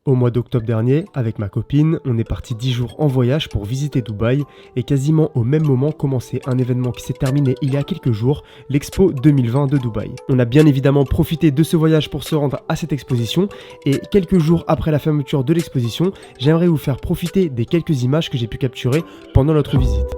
Au mois d'octobre dernier, avec ma copine, on est parti 10 jours en voyage pour visiter Dubaï et quasiment au même moment commençait un événement qui s'est terminé il y a quelques jours, l'Expo 2020 de Dubaï. On a bien évidemment profité de ce voyage pour se rendre à cette exposition et quelques jours après la fermeture de l'exposition, j'aimerais vous faire profiter des quelques images que j'ai pu capturer pendant notre visite.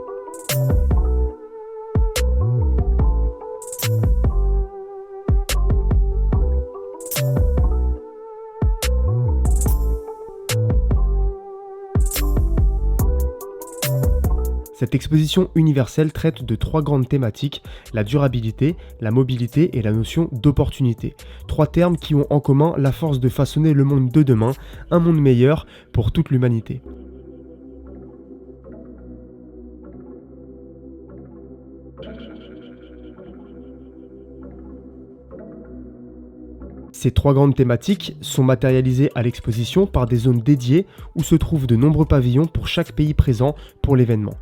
Cette exposition universelle traite de 3 grandes thématiques, la durabilité, la mobilité et la notion d'opportunité. 3 termes qui ont en commun la force de façonner le monde de demain, un monde meilleur pour toute l'humanité. Ces 3 grandes thématiques sont matérialisées à l'exposition par des zones dédiées où se trouvent de nombreux pavillons pour chaque pays présent pour l'événement.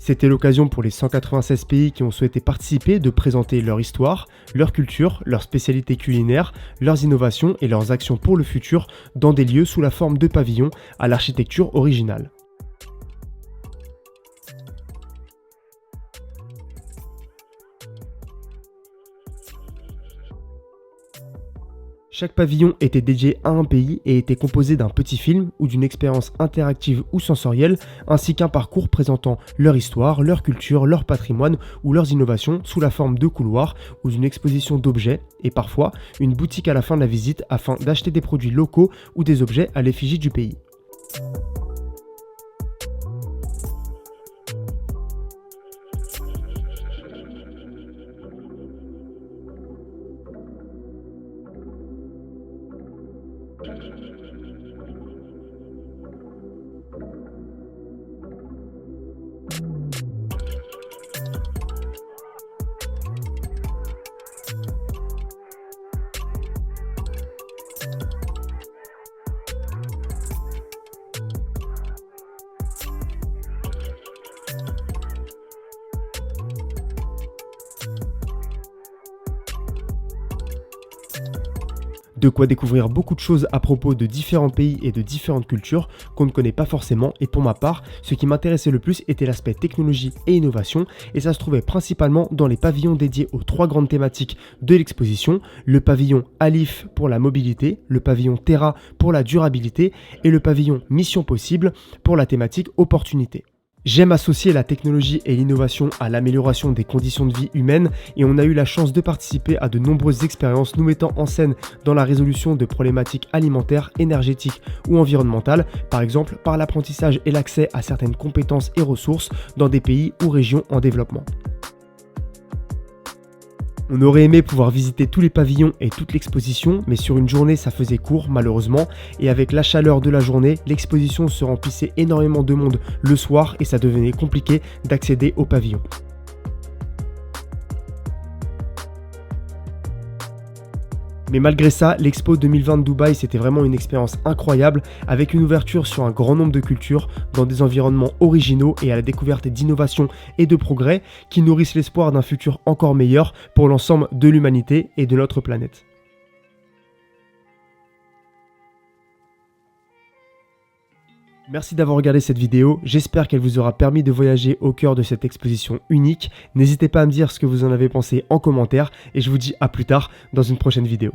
C'était l'occasion pour les 196 pays qui ont souhaité participer de présenter leur histoire, leur culture, leurs spécialités culinaires, leurs innovations et leurs actions pour le futur dans des lieux sous la forme de pavillons à l'architecture originale. Chaque pavillon était dédié à un pays et était composé d'un petit film ou d'une expérience interactive ou sensorielle, ainsi qu'un parcours présentant leur histoire, leur culture, leur patrimoine ou leurs innovations sous la forme de couloirs ou d'une exposition d'objets et parfois une boutique à la fin de la visite afin d'acheter des produits locaux ou des objets à l'effigie du pays. De quoi découvrir beaucoup de choses à propos de différents pays et de différentes cultures qu'on ne connaît pas forcément, et pour ma part, ce qui m'intéressait le plus était l'aspect technologie et innovation, et ça se trouvait principalement dans les pavillons dédiés aux 3 grandes thématiques de l'exposition, le pavillon Alif pour la mobilité, le pavillon Terra pour la durabilité et le pavillon Mission Possible pour la thématique opportunité. J'aime associer la technologie et l'innovation à l'amélioration des conditions de vie humaines et on a eu la chance de participer à de nombreuses expériences nous mettant en scène dans la résolution de problématiques alimentaires, énergétiques ou environnementales, par exemple par l'apprentissage et l'accès à certaines compétences et ressources dans des pays ou régions en développement. On aurait aimé pouvoir visiter tous les pavillons et toute l'exposition, mais sur une journée ça faisait court malheureusement, et avec la chaleur de la journée, l'exposition se remplissait énormément de monde le soir et ça devenait compliqué d'accéder au pavillon. Mais malgré ça, l'Expo 2020 de Dubaï, c'était vraiment une expérience incroyable avec une ouverture sur un grand nombre de cultures dans des environnements originaux et à la découverte d'innovations et de progrès qui nourrissent l'espoir d'un futur encore meilleur pour l'ensemble de l'humanité et de notre planète. Merci d'avoir regardé cette vidéo, j'espère qu'elle vous aura permis de voyager au cœur de cette exposition unique. N'hésitez pas à me dire ce que vous en avez pensé en commentaire et je vous dis à plus tard dans une prochaine vidéo.